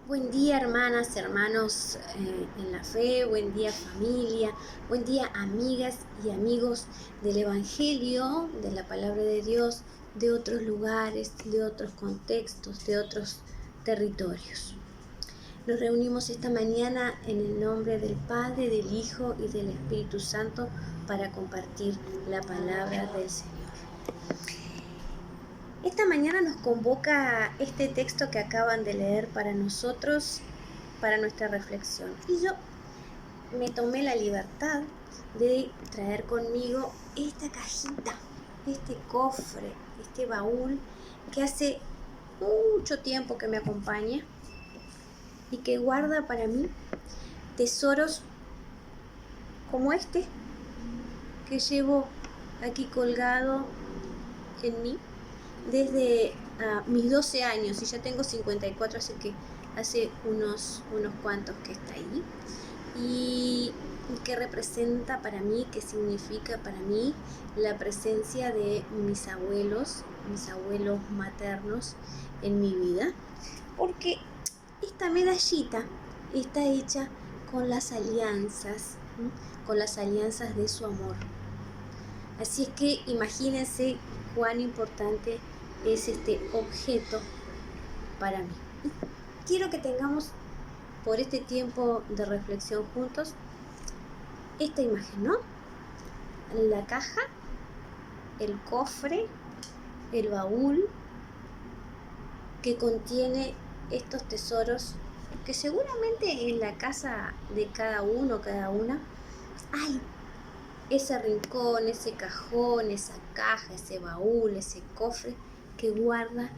Buen día, hermanas, hermanos en la fe, buen día, familia, buen día, amigas y amigos del Evangelio, de la palabra de Dios, de otros lugares, de otros contextos, de otros territorios. Nos reunimos esta mañana en el nombre del Padre, del Hijo y del Espíritu Santo para compartir la palabra del Señor. Esta mañana nos convoca este texto que acaban de leer para nosotros, para nuestra reflexión. Y yo me tomé la libertad de traer conmigo esta cajita, este cofre, este baúl que hace mucho tiempo que me acompaña y que guarda para mí tesoros como este que llevo aquí colgado en mí desde mis 12 años, y ya tengo 54, así que hace unos cuantos que está ahí, y que representa para mí, que significa para mí la presencia de mis abuelos maternos en mi vida, porque esta medallita está hecha con las alianzas de su amor. Así es que imagínense cuán importante es este objeto para mí. Quiero que tengamos por este tiempo de reflexión juntos esta imagen, ¿no? La caja, el cofre, el baúl que contiene estos tesoros que seguramente en la casa de cada uno, cada una, hay ese rincón, ese cajón, esa caja, ese baúl, ese cofre que guarda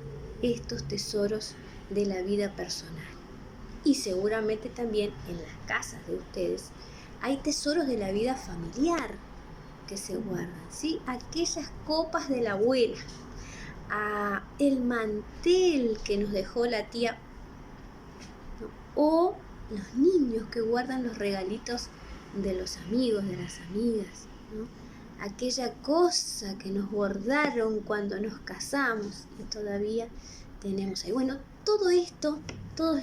estos tesoros de la vida personal. Y seguramente también en las casas de ustedes hay tesoros de la vida familiar que se guardan, ¿sí? Aquellas copas de la abuela, el mantel que nos dejó la tía, ¿no? O los niños que guardan los regalitos de los amigos, de las amigas, ¿no? Aquella cosa que nos bordaron cuando nos casamos y todavía tenemos ahí. Bueno, todo esto, todos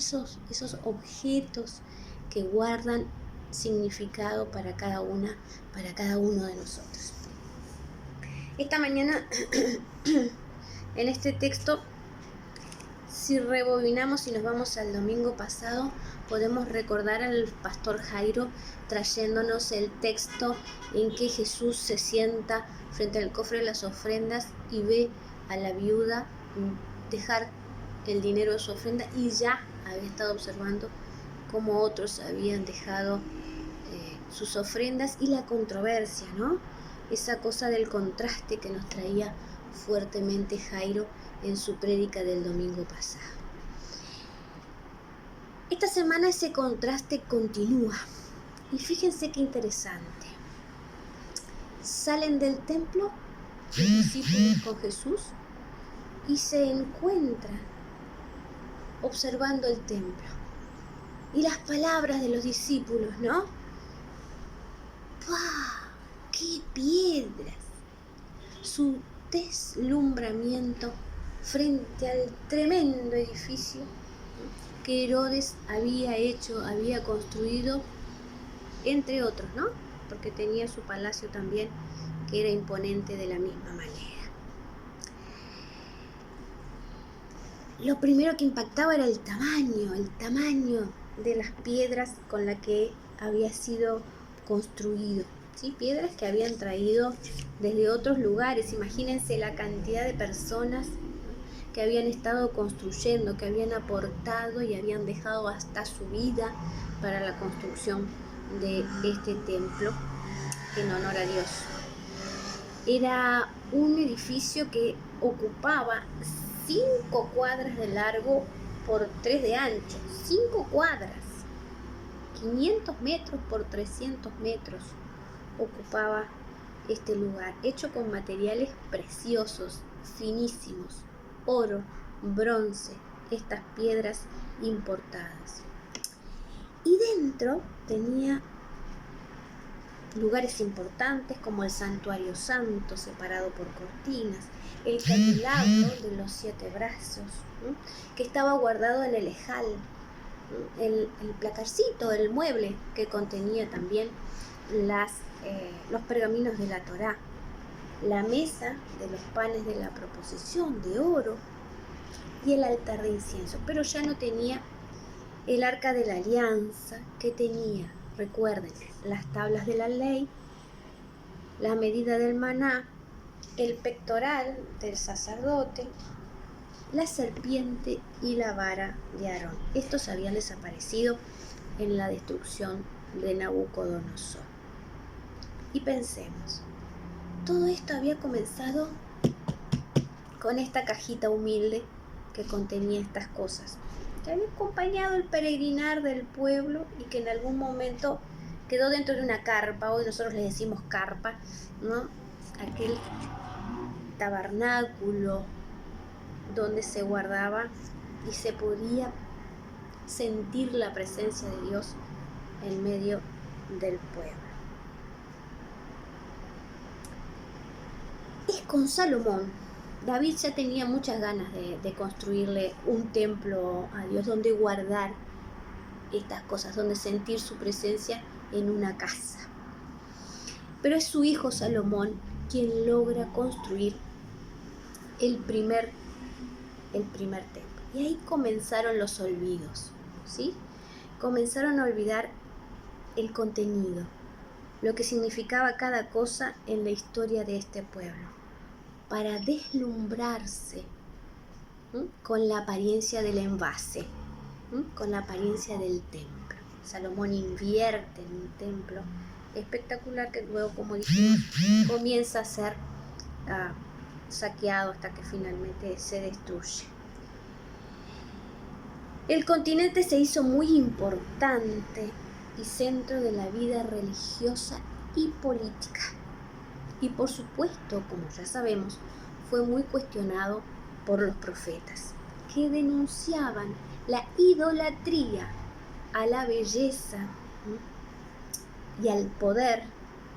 esos objetos que guardan significado para cada uno de nosotros. Esta mañana, en este texto, si rebobinamos y nos vamos al domingo pasado, podemos recordar al pastor Jairo trayéndonos el texto en que Jesús se sienta frente al cofre de las ofrendas y ve a la viuda dejar el dinero de su ofrenda, y ya había estado observando cómo otros habían dejado sus ofrendas, y la controversia, ¿no? Esa cosa del contraste que nos traía fuertemente Jairo en su prédica del domingo pasado. Esta semana ese contraste continúa, y fíjense qué interesante. Salen del templo los discípulos con Jesús y se encuentran observando el templo. Y las palabras de los discípulos, ¿no? ¡Wow! ¡Qué piedras! Su deslumbramiento frente al tremendo edificio que Herodes había construido, entre otros, ¿no? Porque tenía su palacio también, que era imponente de la misma manera. Lo primero que impactaba era el tamaño de las piedras con las que había sido construido, ¿sí? Piedras que habían traído desde otros lugares. Imagínense la cantidad de personas que habían estado construyendo, que habían aportado y habían dejado hasta su vida para la construcción de este templo en honor a Dios. Era un edificio que ocupaba 5 cuadras de largo por 3 de ancho, 5 cuadras, 500 metros por 300 metros ocupaba este lugar, hecho con materiales preciosos, finísimos, oro, bronce, estas piedras importadas. Y dentro tenía lugares importantes como el santuario santo separado por cortinas, el candelabro de los 7 brazos, ¿no? Que estaba guardado en el ejal, el placarcito, el mueble que contenía también los pergaminos de la Torá, la mesa de los panes de la proposición de oro y el altar de incienso, pero ya no tenía el arca de la alianza, que tenía, recuerden, las tablas de la ley, la medida del maná, el pectoral del sacerdote, la serpiente y la vara de Aarón. Estos habían desaparecido en la destrucción de Nabucodonosor. Y pensemos, todo esto había comenzado con esta cajita humilde que contenía estas cosas, que había acompañado el peregrinar del pueblo y que en algún momento quedó dentro de una carpa. Hoy nosotros le decimos carpa, ¿no? Aquel tabernáculo donde se guardaba y se podía sentir la presencia de Dios en medio del pueblo. Es con Salomón. David ya tenía muchas ganas de construirle un templo a Dios, donde guardar estas cosas, donde sentir su presencia en una casa. Pero es su hijo Salomón quien logra construir el primer templo. Y ahí comenzaron los olvidos, ¿sí? Comenzaron a olvidar el contenido, lo que significaba cada cosa en la historia de este pueblo, para deslumbrarse con la apariencia del envase, con la apariencia del templo. Salomón invierte en un templo espectacular que luego, como dijimos, comienza a ser saqueado hasta que finalmente se destruye. El continente se hizo muy importante y centro de la vida religiosa y política. Y por supuesto, como ya sabemos, fue muy cuestionado por los profetas, que denunciaban la idolatría a la belleza y al poder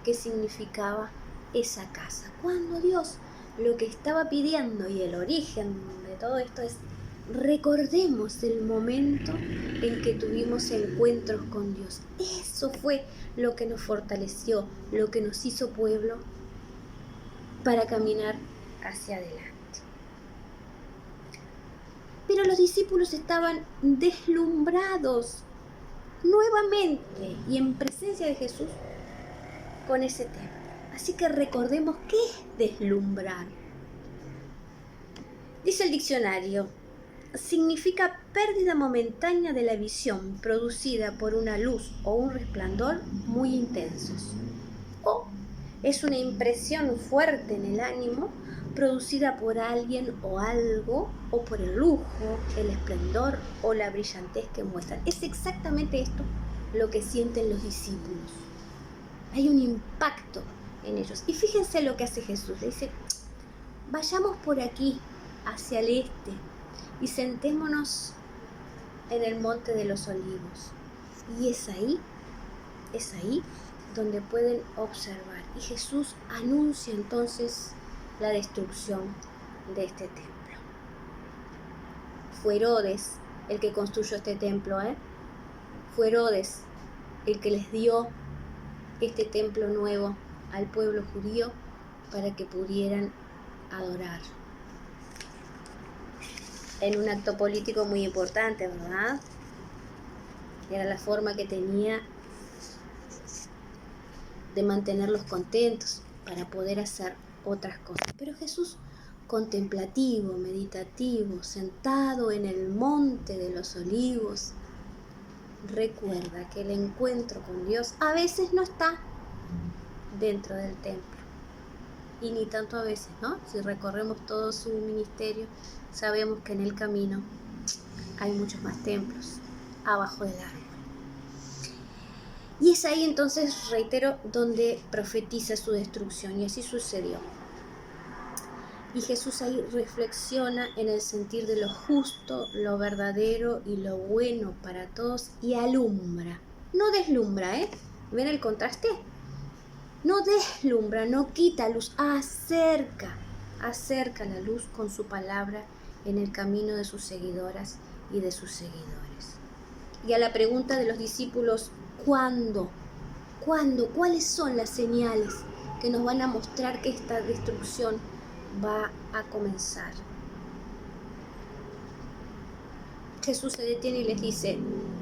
que significaba esa casa. Cuando Dios lo que estaba pidiendo, y el origen de todo esto, es: recordemos el momento en que tuvimos encuentros con Dios. Eso fue lo que nos fortaleció, lo que nos hizo pueblo para caminar hacia adelante. Pero los discípulos estaban deslumbrados nuevamente y en presencia de Jesús con ese tema. Así que recordemos qué es deslumbrar. Dice el diccionario: significa pérdida momentánea de la visión producida por una luz o un resplandor muy intensos. O es una impresión fuerte en el ánimo producida por alguien o algo, o por el lujo, el esplendor o la brillantez que muestran. Es exactamente esto lo que sienten los discípulos. Hay un impacto en ellos. Y fíjense lo que hace Jesús. Le dice: vayamos por aquí, hacia el este, y sentémonos en el monte de los olivos. Y es ahí donde pueden observar. Y Jesús anuncia entonces la destrucción de este templo. Fue Herodes el que construyó este templo, Fue Herodes el que les dio este templo nuevo al pueblo judío para que pudieran adorar. En un acto político muy importante, ¿verdad? Era la forma que tenía de mantenerlos contentos para poder hacer otras cosas. Pero Jesús, contemplativo, meditativo, sentado en el monte de los olivos, recuerda que el encuentro con Dios a veces no está dentro del templo. Y ni tanto a veces, ¿no? Si recorremos todo su ministerio, sabemos que en el camino hay muchos más templos abajo del árbol. Y es ahí entonces, reitero, donde profetiza su destrucción, y así sucedió. Y Jesús ahí reflexiona en el sentir de lo justo, lo verdadero y lo bueno para todos, y alumbra, no deslumbra, ¿ven el contraste? No deslumbra, no quita luz, acerca la luz con su palabra en el camino de sus seguidoras y de sus seguidores. Y a la pregunta de los discípulos, ¿cuándo? ¿Cuándo? ¿Cuáles son las señales que nos van a mostrar que esta destrucción va a comenzar? Jesús se detiene y les dice,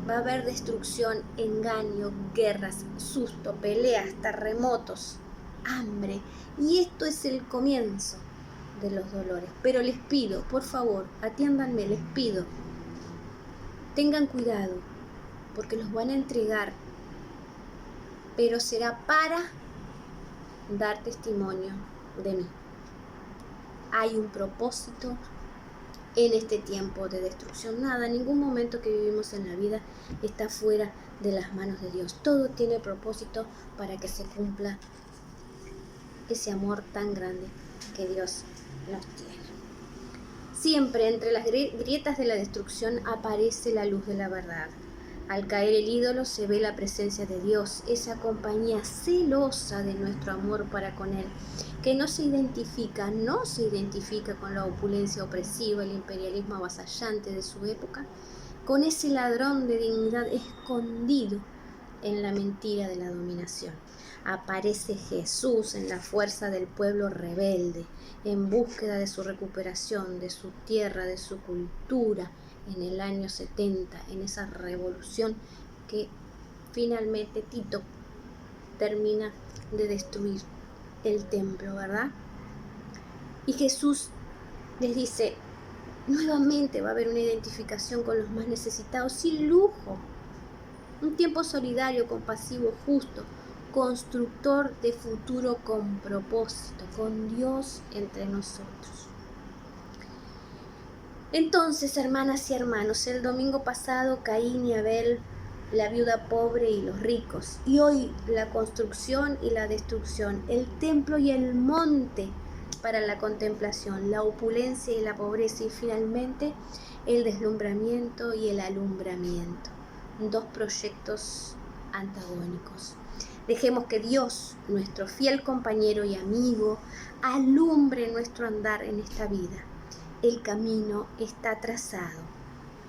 va a haber destrucción, engaño, guerras, susto, peleas, terremotos, hambre. Y esto es el comienzo de los dolores. Pero les pido, por favor, atiéndanme, les pido, tengan cuidado, porque los van a entregar, pero será para dar testimonio de mí. Hay un propósito en este tiempo de destrucción. Nada, ningún momento que vivimos en la vida está fuera de las manos de Dios. Todo tiene propósito para que se cumpla ese amor tan grande que Dios nos tiene. Siempre entre las grietas de la destrucción aparece la luz de la verdad. Al caer el ídolo se ve la presencia de Dios, esa compañía celosa de nuestro amor para con Él, que no se identifica con la opulencia opresiva, el imperialismo avasallante de su época, con ese ladrón de dignidad escondido en la mentira de la dominación. Aparece Jesús en la fuerza del pueblo rebelde, en búsqueda de su recuperación, de su tierra, de su cultura, en el año 70, en esa revolución que finalmente Tito termina de destruir el templo, ¿verdad? Y Jesús les dice, nuevamente va a haber una identificación con los más necesitados, sin lujo, un tiempo solidario, compasivo, justo, constructor de futuro con propósito, con Dios entre nosotros. Entonces, hermanas y hermanos, el domingo pasado Caín y Abel, la viuda pobre y los ricos, y hoy la construcción y la destrucción, el templo y el monte para la contemplación, la opulencia y la pobreza, y finalmente el deslumbramiento y el alumbramiento. Dos proyectos antagónicos. Dejemos que Dios, nuestro fiel compañero y amigo, alumbre nuestro andar en esta vida. El camino está trazado.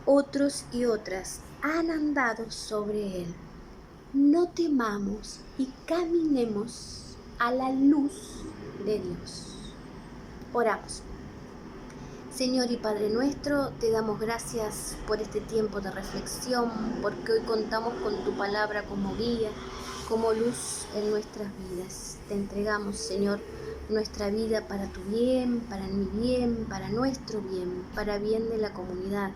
Otros y otras han andado sobre él. No temamos y caminemos a la luz de Dios. Oramos. Señor y Padre nuestro, te damos gracias por este tiempo de reflexión, porque hoy contamos con tu palabra como guía, como luz en nuestras vidas. Te entregamos, Señor, nuestra vida para tu bien, para mi bien, para nuestro bien, para bien de la comunidad,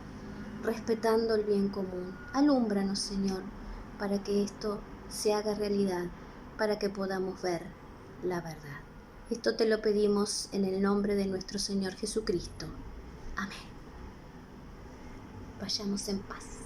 respetando el bien común. Alúmbranos, Señor, para que esto se haga realidad, para que podamos ver la verdad. Esto te lo pedimos en el nombre de nuestro Señor Jesucristo. Amén. Vayamos en paz.